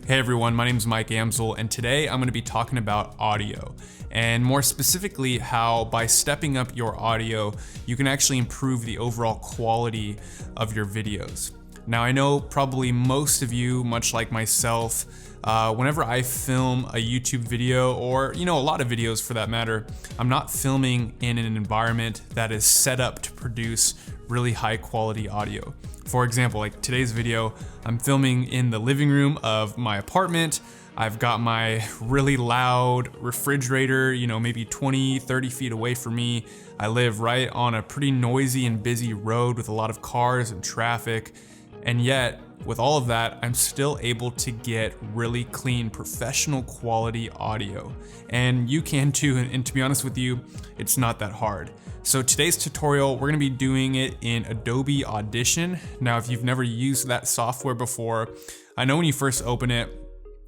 Hey everyone, my name is Mike Amsel, and today I'm going to be talking about audio, and more specifically how by stepping up your audio, you can actually improve the overall quality of your videos. Now I know probably most of you, much like myself, whenever I film a YouTube video, or a lot of videos for that matter, I'm not filming in an environment that is set up to produce really high quality audio. For example, like today's video, I'm filming in the living room of my apartment. I've got my really loud refrigerator, maybe 20, 30 feet away from me. I live right on a pretty noisy and busy road with a lot of cars and traffic. And yet, with all of that, I'm still able to get really clean, professional quality audio. And you can too, and to be honest with you, it's not that hard. So today's tutorial, we're gonna be doing it in Adobe Audition. Now, if you've never used that software before, I know when you first open it,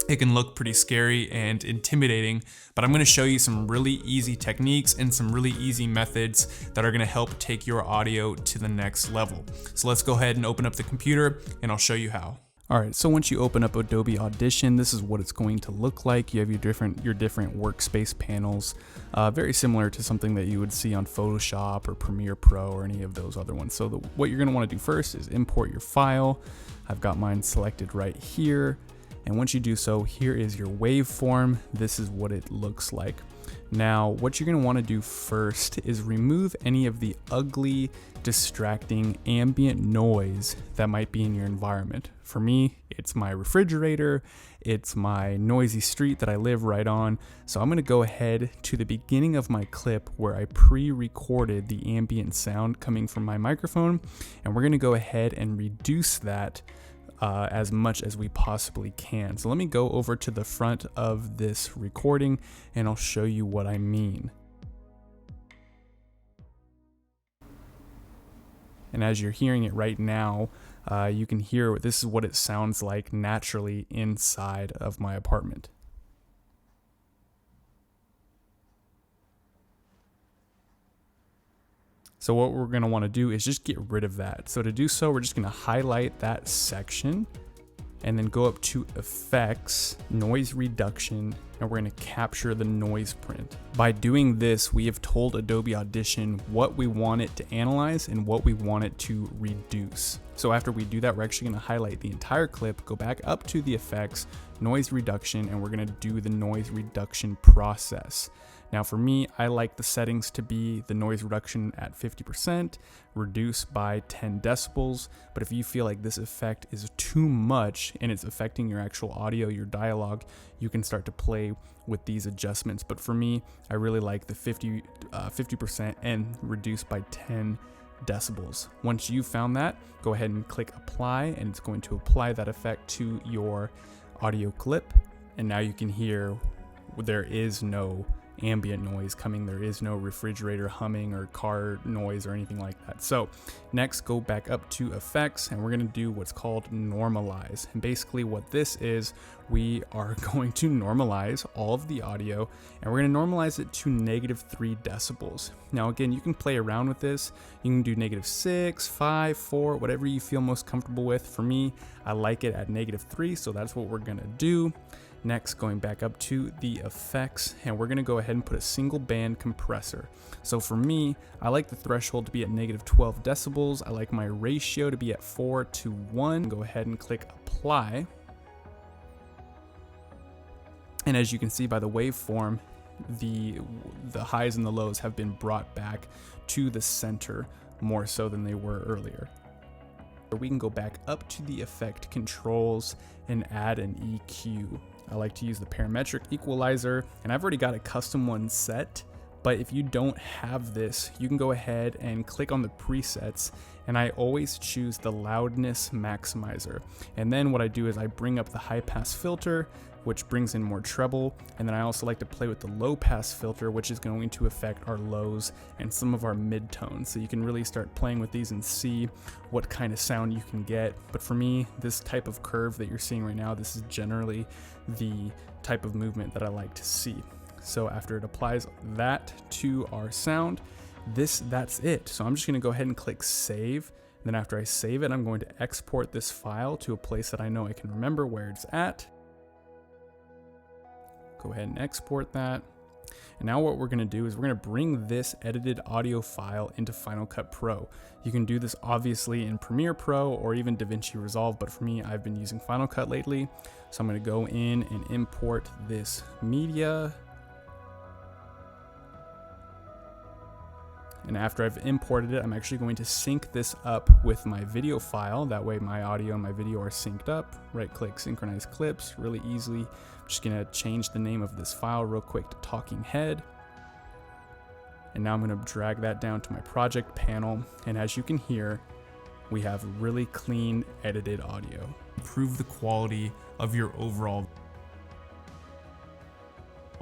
it can look pretty scary and intimidating, but I'm gonna show you some really easy techniques and some really easy methods that are gonna help take your audio to the next level. So let's go ahead and open up the computer and I'll show you how. All right, so once you open up Adobe Audition, this is what it's going to look like. You have your different workspace panels, very similar to something that you would see on Photoshop or Premiere Pro or any of those other ones. So what you're gonna wanna do first is import your file. I've got mine selected right here. And once you do so, here is your waveform. This is what it looks like. Now, what you're gonna wanna do first is remove any of the ugly, distracting ambient noise that might be in your environment. For me, it's my refrigerator, it's my noisy street that I live right on. So I'm gonna go ahead to the beginning of my clip where I pre-recorded the ambient sound coming from my microphone, and we're gonna go ahead and reduce that as much as we possibly can. So let me go over to the front of this recording and I'll show you what I mean. And as you're hearing it right now, you can hear this is what it sounds like naturally inside of my apartment. So what we're gonna wanna do is just get rid of that. So to do so, we're just gonna highlight that section and then go up to Effects, Noise Reduction, and we're gonna capture the noise print. By doing this, we have told Adobe Audition what we want it to analyze and what we want it to reduce. So after we do that, we're actually gonna highlight the entire clip, go back up to the Effects, Noise Reduction, and we're gonna do the noise reduction process. Now for me, I like the settings to be the noise reduction at 50%, reduce by 10 decibels. But if you feel like this effect is too much and it's affecting your actual audio, your dialogue, you can start to play with these adjustments. But for me, I really like the 50% and reduce by 10 decibels. Once you've found that, go ahead and click apply, and it's going to apply that effect to your audio clip. And now you can hear there is no ambient noise coming, there is no refrigerator humming or car noise or anything like that. So next, go back up to Effects, and we're going to do what's called normalize. And basically what this is, we are going to normalize all of the audio, and we're going to normalize it to -3 decibels. Now again, you can play around with this. You can do -6, 5, 4, whatever you feel most comfortable with. For me, I like it at -3, so that's what we're going to do. Next, going back up to the effects, and we're gonna go ahead and put a single band compressor. So for me, I like the threshold to be at -12 decibels. I like my ratio to be at 4:1. Go ahead and click apply. And as you can see by the waveform, the highs and the lows have been brought back to the center more so than they were earlier. We can go back up to the effect controls and add an EQ. I like to use the parametric equalizer, and I've already got a custom one set, but if you don't have this, you can go ahead and click on the presets, and I always choose the loudness maximizer. And then what I do is I bring up the high pass filter, which brings in more treble, and then I also like to play with the low pass filter, which is going to affect our lows and some of our midtones. So you can really start playing with these and see what kind of sound you can get. But for me, this type of curve that you're seeing right now, this is generally the type of movement that I like to see. So after it applies that to our sound, that's it. So I'm just gonna go ahead and click save. Then after I save it, I'm going to export this file to a place that I know I can remember where it's at. Go ahead and export that. And now what we're gonna do is we're gonna bring this edited audio file into Final Cut Pro. You can do this obviously in Premiere Pro or even DaVinci Resolve, but for me, I've been using Final Cut lately. So I'm gonna go in and import this media. And after I've imported it, I'm actually going to sync this up with my video file. That way my audio and my video are synced up. Right click, synchronize clips, really easily. I'm just gonna change the name of this file real quick to Talking Head. And now I'm gonna drag that down to my project panel. And as you can hear, we have really clean edited audio. Improve the quality of your overall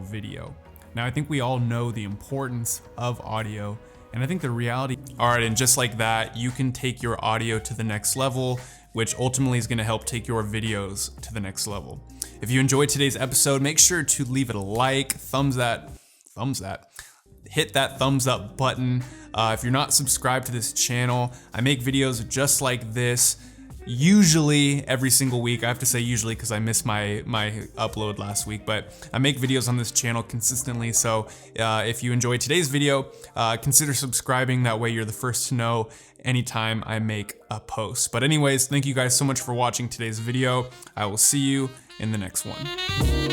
video. Now, I think we all know the importance of audio, and I think the reality, all right, and just like that, you can take your audio to the next level, which ultimately is gonna help take your videos to the next level. If you enjoyed today's episode, make sure to leave it a like, hit that thumbs up button. If you're not subscribed to this channel, I make videos just like this, usually every single week. I have to say usually because I missed my upload last week, but I make videos on this channel consistently. So if you enjoyed today's video, consider subscribing. That way you're the first to know anytime I make a post. But anyways, thank you guys so much for watching today's video. I will see you in the next one.